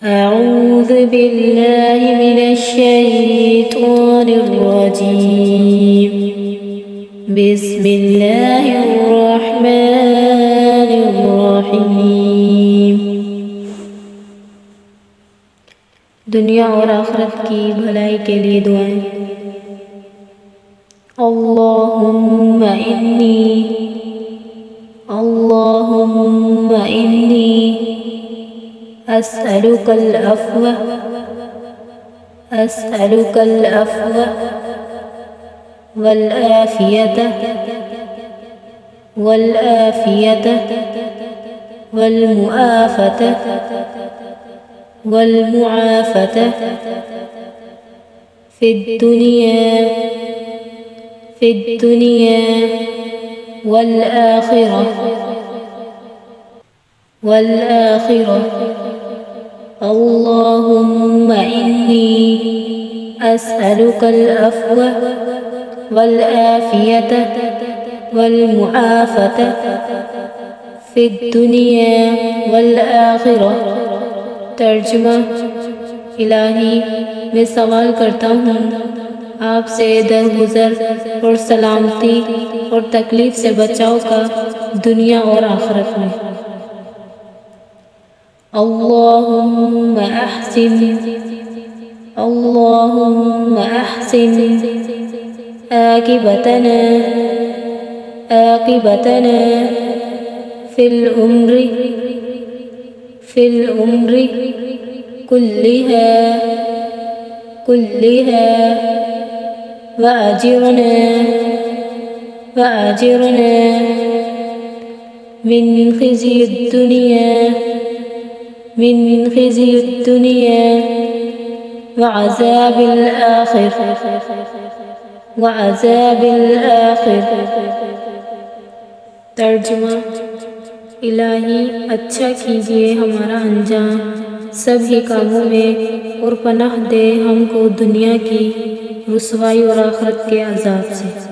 أعوذ بالله من الشيطان الرجيم بسم الله الرحمن الرحيم। दुनिया और आखिरत की भलाई के लिए दुआएं। अल्लाहुम्मा इन्नी अस्अलुकल अफ़्व वल आफ़ियत वल मुआफ़त फ़िद दुनिया वल आखिरह। अल्लाहुम्मा इन्नी अस्अलुकल अफ़्व वल आफ़ियत वल मुआफ़त फ़िद दुनिया वल आखिरह। तर्जुमा। इलाही, मैं सवाल करता हूँ आपसे दरगुज़र और सलामती और तकलीफ़ से बचाव का दुनिया और आखिरत में। अल्लाहुम्मा अहसिन आक़िबतना फ़िल उम्रि कुल्लिहा वअजिरना मिन ख़िज़्यिद दुनिया वअज़ाबिल आखिर। तर्जुमा। इलाही, अच्छा कीजिए हमारा अंजाम सभी कामों में और पनाह दे हमको दुनिया की रुसवाई और आखिरत के अज़ाब से।